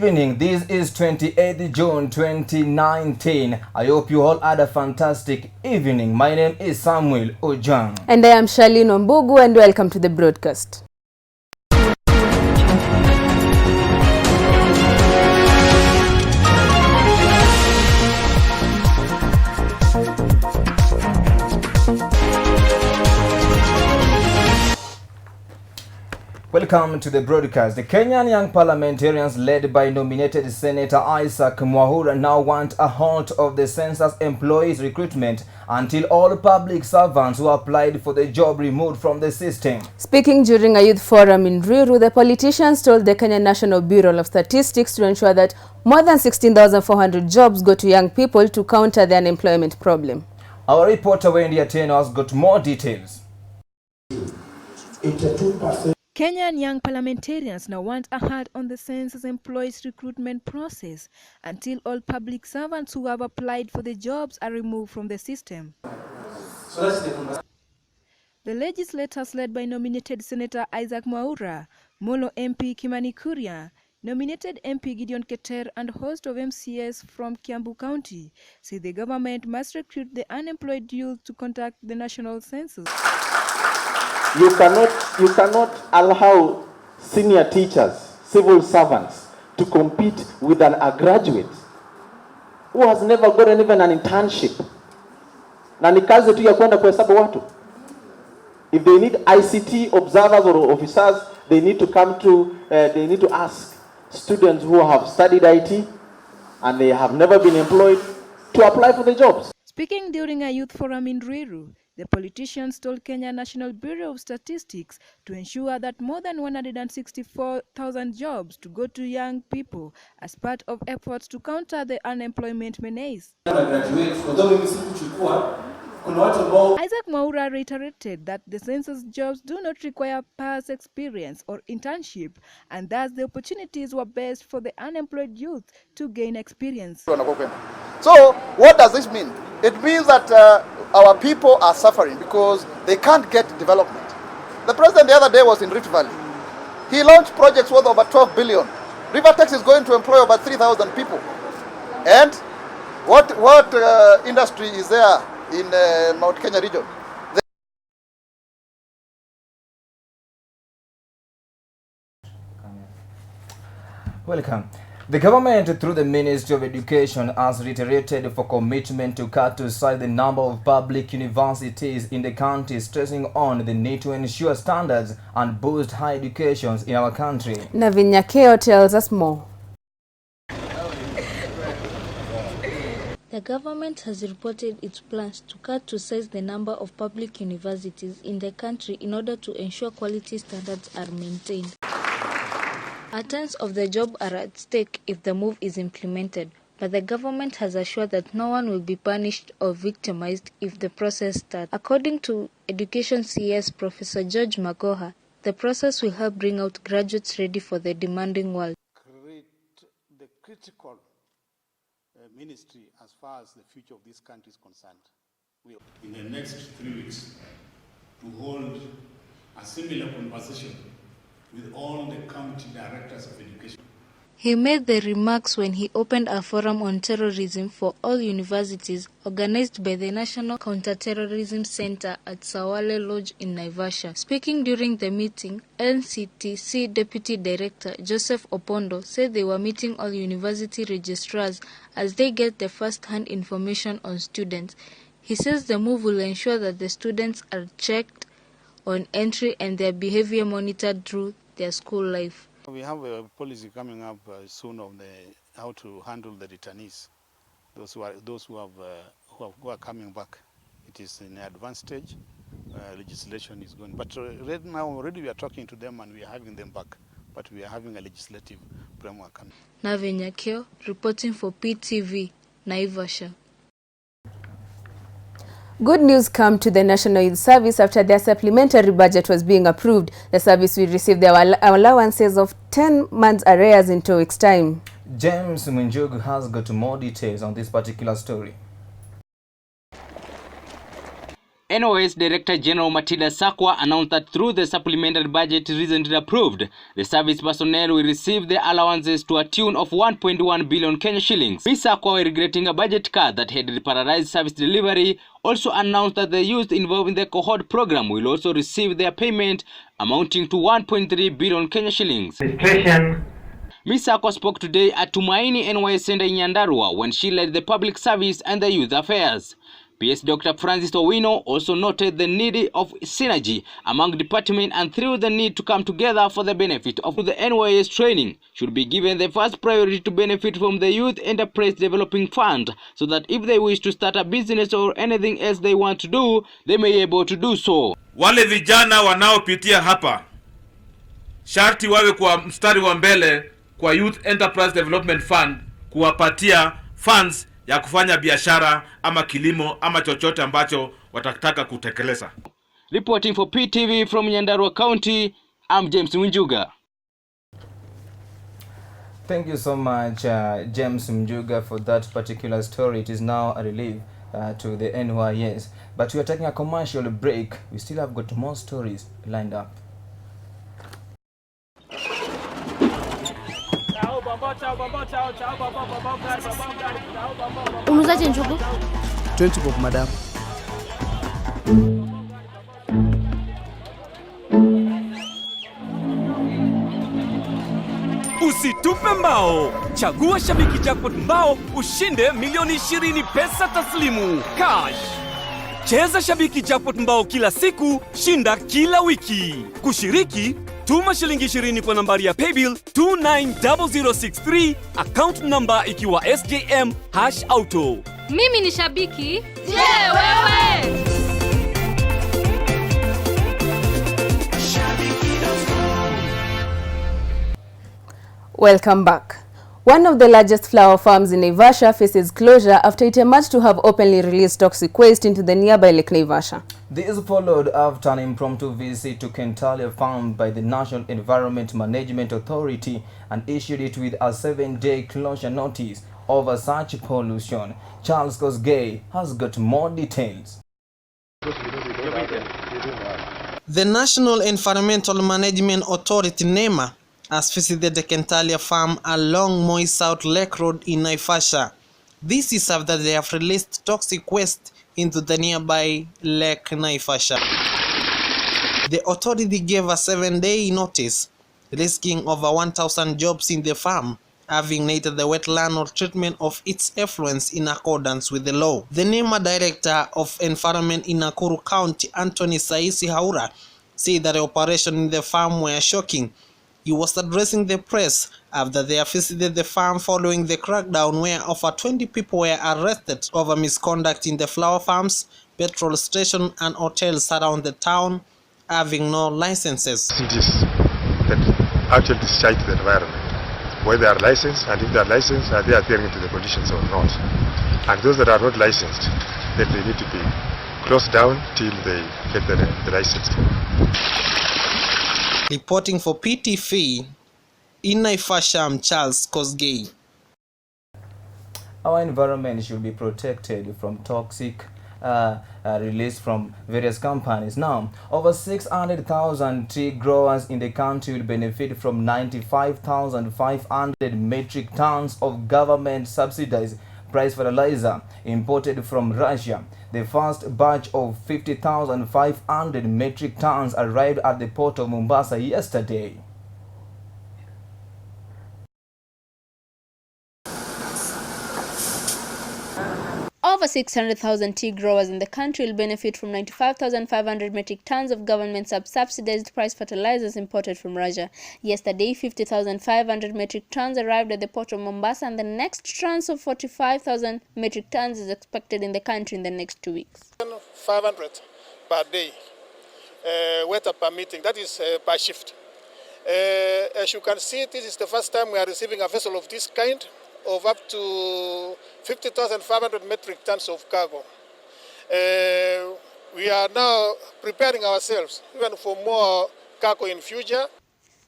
evening. This is 28th June 2019. I hope you all had a fantastic evening. My name is Samuel Ojang. And I am Charlene Ombugu, and welcome to the broadcast. Welcome to the broadcast. The Kenyan young parliamentarians led by nominated Senator Isaac Mwaura now want a halt of the census employees recruitment until all public servants who applied for the job removed from the system. Speaking during a youth forum in Ruiru, the politicians told the Kenya National Bureau of Statistics to ensure that more than 16,400 jobs go to young people to counter the unemployment problem. Our reporter Wendy Ateno has got more details. 82%. Kenyan young parliamentarians now want a halt on the census employees recruitment process until all public servants who have applied for the jobs are removed from the system. The legislators led by nominated Senator Isaac Mwaura, Molo MP Kimani Kuria, nominated MP Gideon Keter and a host of MCS from Kiambu County say the government must recruit the unemployed youth to conduct the national census. You cannot allow senior teachers, civil servants, to compete with a graduate who has never gotten even an internship. Na ni kazi tu ya kwenda kuhesabu watu. If they need ICT observers or officers, they need to ask students who have studied IT and they have never been employed to apply for the jobs. Speaking during a youth forum in Ruiru, the politicians told Kenya National Bureau of Statistics to ensure that more than 164,000 jobs to go to young people as part of efforts to counter the unemployment menace. Isaac Mwaura reiterated that the census jobs do not require past experience or internship, and thus the opportunities were best for the unemployed youth to gain experience. So what does this mean? It means that our people are suffering because they can't get development. The president the other day was in Rift Valley. He launched projects worth over 12 billion. Rivertex is going to employ over 3,000 people. And what industry is there in Mount Kenya region? Welcome. The government, through the Ministry of Education, has reiterated for commitment to cut to size the number of public universities in the country, stressing on the need to ensure standards and boost higher education in our country. Navinya Keo tells us more. The government has reported its plans to cut to size the number of public universities in the country in order to ensure quality standards are maintained. A tons of the job are at stake if the move is implemented, but the government has assured that no one will be punished or victimized if the process starts. According to Education CS Professor George Magoha, the process will help bring out graduates ready for the demanding world. Create the critical ministry as far as the future of this country is concerned. In the next 3 weeks, to hold a similar conversation with all the county directors of education. He made the remarks when he opened a forum on terrorism for all universities organized by the National Counter-Terrorism Center at Sawale Lodge in Naivasha. Speaking during the meeting, NCTC Deputy Director Joseph Opondo said they were meeting all university registrars as they get the first-hand information on students. He says the move will ensure that the students are checked on entry and their behavior monitored through their school life. We have a policy coming up soon on how to handle the returnees, those who are coming back. It is in an advanced stage. Legislation is going, but right now already we are talking to them and we are having them back. But we are having a legislative framework coming. Navinya Keo reporting for PTV Naivasha. Good news come to the National Youth Service after their supplementary budget was being approved. The service will receive their allowances of 10 months arrears in 2 weeks' time. James Munjugu has got more details on this particular story. NOS Director General Matilda Sakwa announced that through the supplementary budget recently approved, the service personnel will receive their allowances to a tune of 1.1 billion Kenya shillings. Ms. Sakwa, regretting a budget cut that had paralyzed service delivery, also announced that the youth involved in the cohort program will also receive their payment amounting to 1.3 billion Kenya shillings. Ms. Sakwa spoke today at Tumaini NYS Center in Nyandarua when she led the public service and the youth affairs. PS Dr. Francis Owino also noted the need of synergy among departments and through the need to come together for the benefit of the NYS training should be given the first priority to benefit from the Youth Enterprise Developing Fund so that if they wish to start a business or anything else they want to do, they may be able to do so. Wale vijana wanaopitia hapa sharti wawe kwa mstari wa mbele kwa Youth Enterprise Development Fund kuwapatia funds ya kufanya biashara ama kilimo ama chochote ambacho watataka kutekeleza. Reporting for PTV from Nyandarua County, I'm James Mnjuga. Thank you so much, James Mnjuga, for that particular story. It is now a relief to the NYS. But we are taking a commercial break. We still have got more stories lined up. Unuzaje njugu? 20 bob madam. Usitupe mbao. Chagua Shabiki Jackpot mbao ushinde milioni 20 pesa taslimu. Cash. Cheza Shabiki Jackpot mbao kila siku, shinda kila wiki. Kushiriki, tuma shilingi 20 kwa nambari ya paybill 290063, account number ikiwa SJM #auto. Mimi ni shabiki. Je, wewe? Welcome back. One of the largest flower farms in Naivasha faces closure after it emerged to have openly released toxic waste into the nearby Lake Naivasha. This followed after an impromptu visit to Kentalia farm by the National Environment Management Authority and issued it with a 7-day closure notice over such pollution. Charles Kosgei has got more details. The National Environmental Management Authority NEMA has visited the Kentalia farm along Moi South Lake Road in Naivasha. This is after they have released toxic waste into the nearby Lake Naivasha. The authority gave a 7-day notice, risking over 1,000 jobs in the farm, having nated the wetland or treatment of its effluents in accordance with the law. The NEMA Director of Environment in Nakuru County, Anthony Saisi Haura, said that the operation in the farm were shocking. He was addressing the press after they visited the farm following the crackdown where over 20 people were arrested over misconduct in the flower farms, petrol station and hotels around the town having no licenses. Cities that actually discharge the environment, whether they are licensed, and if they are licensed, are they adhering to the conditions or not? And those that are not licensed, then they need to be closed down till they get the license. Reporting for PTV in Naivasha, I'm Charles Kosgei. Our environment should be protected from toxic release from various companies. Now, over 600,000 tea growers in the country will benefit from 95,500 metric tons of government subsidized price fertilizer imported from Russia. The first batch of 50,500 metric tons arrived at the port of Mombasa yesterday. Over 600,000 tea growers in the country will benefit from 95,500 metric tons of government-subsidized price fertilizers imported from Russia. Yesterday, 50,500 metric tons arrived at the port of Mombasa, and the next tranche of 45,000 metric tons is expected in the country in the next 2 weeks. 500 per day, weather permitting, that is per shift. As you can see, this is the first time we are receiving a vessel of this kind, of up to 50,500 metric tons of cargo. We are now preparing ourselves even for more cargo in future.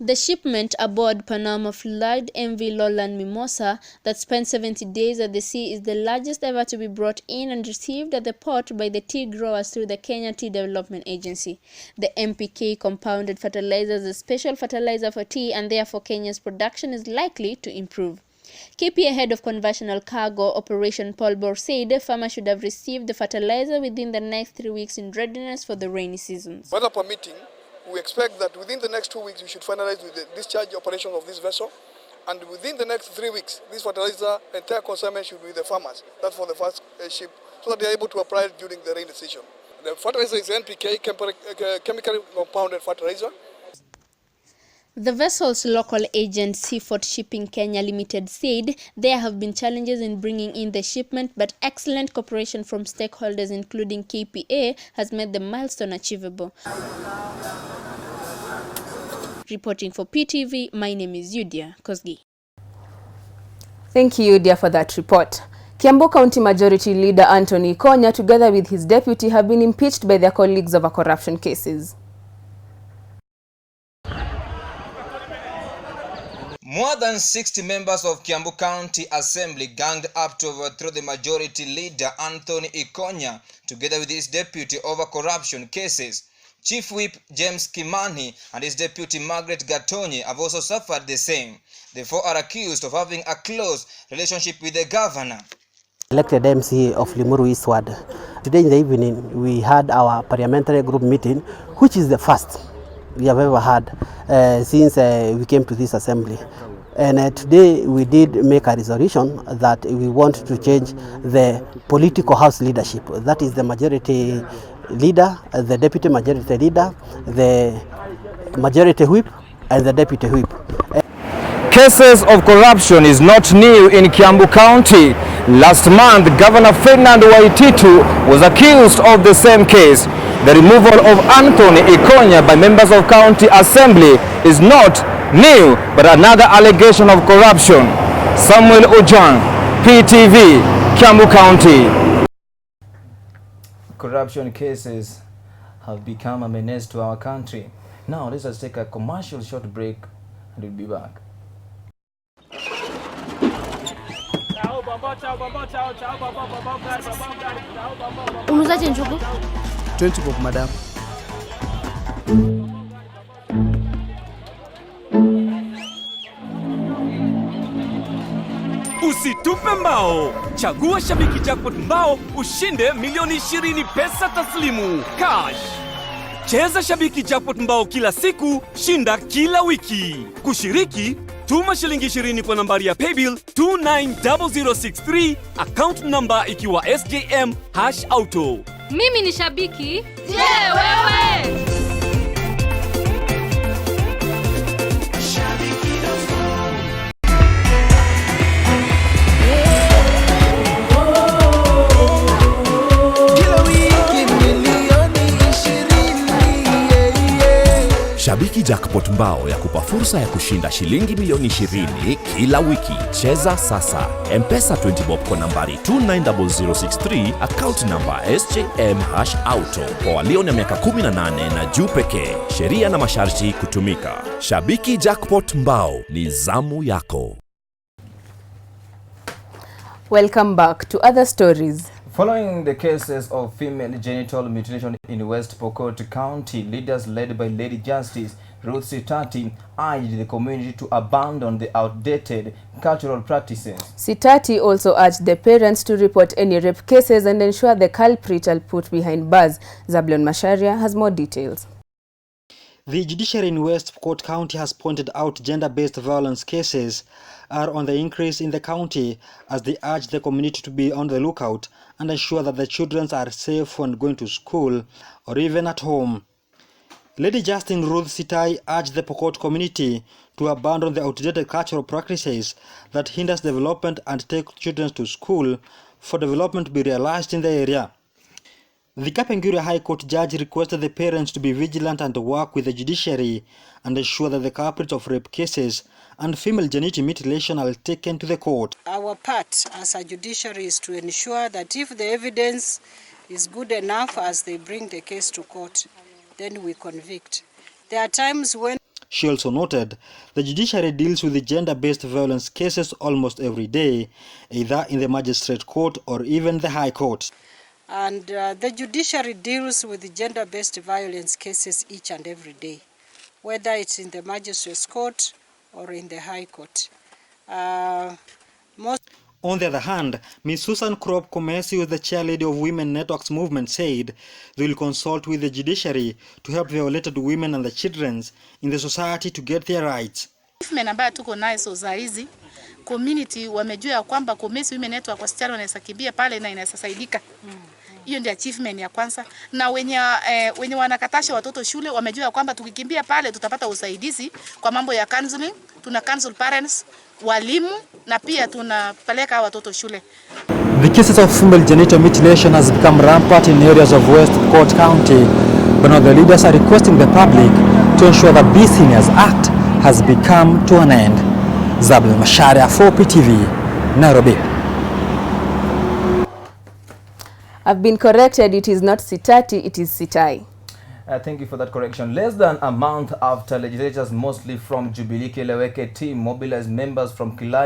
The shipment aboard Panama flagged MV Lowland Mimosa that spent 70 days at the sea is the largest ever to be brought in and received at the port by the tea growers through the Kenya Tea Development Agency. The MPK compounded fertilizer is a special fertilizer for tea, and therefore Kenya's production is likely to improve. KPA head of conventional cargo operation Paul Bor said farmers should have received the fertilizer within the next 3 weeks in readiness for the rainy seasons. Weather permitting, we expect that within the next 2 weeks we should finalize with the discharge operation of this vessel, and within the next 3 weeks this fertilizer entire consignment should be with the farmers. That's for the first ship, so that they are able to apply it during the rainy season. The fertilizer is NPK, chemically compounded fertilizer. The vessel's local agent Seafort Shipping Kenya Limited said there have been challenges in bringing in the shipment, but excellent cooperation from stakeholders including KPA has made the milestone achievable. Reporting for PTV, my name is Yudia Kosgi. Thank you, Yudia, for that report. Kiambu County Majority Leader Anthony Ikonya, together with his deputy, have been impeached by their colleagues over corruption cases. More than 60 members of Kiambu County Assembly ganged up to overthrow the Majority Leader Anthony Ikonya, together with his deputy, over corruption cases. Chief Whip James Kimani and his deputy Margaret Gatonyi have also suffered the same. The four are accused of having a close relationship with the governor. Elected MC of Limuru Eastward. Today in the evening we had our parliamentary group meeting, which is the first we have ever had since we came to this assembly. And today we did make a resolution that we want to change the political house leadership. That is the majority leader, the deputy majority leader, the majority whip, and the deputy whip. Cases of corruption is not new in Kiambu County. Last month, Governor Ferdinand Waititu was accused of the same case. The removal of Anthony Ikonya by members of County Assembly is not new, but another allegation of corruption. Samuel Ojwang, PTV, Kiambu County. Corruption cases have become a menace to our country. Now, let us take a commercial short break and we'll be back. Unuzaje njugu? 20 bob, madam. Usitupe mbao. Chagua Shabiki Jackpot mbao ushinde milioni 20 pesa taslimu. Cash. Cheza Shabiki Jackpot mbao kila siku, shinda kila wiki. Kushiriki, tuma shilingi 20 kwa nambari ya paybill 290063, account number ikiwa SJM #auto. Mimi ni shabiki. Je, wewe? Shabiki Jackpot mbao ya kupa fursa ya kushinda shilingi milioni 20 kila wiki. Cheza sasa. M-Pesa 20 bob kwa nambari 290063, account number SJM #auto. Kwa walio na miaka 18 na juu pekee. Sheria na masharti kutumika. Shabiki Jackpot mbao ni zamu yako. Welcome back to other stories. Following the cases of female genital mutilation in West Pokot County, leaders led by Lady Justice Ruth Sitati urged the community to abandon the outdated cultural practices. Sitati also urged the parents to report any rape cases and ensure the culprit are put behind bars. Zablon Masharia has more details. The judiciary in West Pokot County has pointed out gender-based violence cases are on the increase in the county, as they urge the community to be on the lookout and ensure that the children are safe when going to school or even at home. Lady Justin Ruth Sitai urged the Pokot community to abandon the outdated cultural practices that hinders development and take children to school for development to be realized in the area. The Kapenguria High Court judge requested the parents to be vigilant and work with the judiciary and ensure that the culprits of rape cases and female genital mutilation are taken to the court. Our part as a judiciary is to ensure that if the evidence is good enough as they bring the case to court, then we convict. There are times when... She also noted the judiciary deals with the gender-based violence cases almost every day, either in the magistrate court or even the High Court. And the judiciary deals with the gender-based violence cases each and every day, whether it's in the magistrate's court or in the High Court. On the other hand, Ms. Susan Krop Komesi, who is the chairlady of Women Networks Movement, said they will consult with the judiciary to help violated women and the children in the society to get their rights. Achievement ambayo tuko nayo saa hizi, community wamejua kwamba Komesi Women Network wasichana wanaweza kimbia pale na inaweza saidika. Hiyo ndio achievement ya kwanza. Na wenye wanakatasha watoto shule wamejua kwamba tukikimbia pale tutapata usaidizi kwa mambo ya counseling, tuna counsel parents, walimu na pia tunapeleka watoto shule. The cases of female genital mutilation has become rampant in areas of West Pokot County, but now the leaders are requesting the public to ensure that this heinous act has become to an end. Zabel Masharia for PTV, Nairobi. I've been corrected. It is not Sitati, it is Sitai. Thank you for that correction. Less than a month after legislators, mostly from Jubilee Keleweke team, mobilized members from Kilaji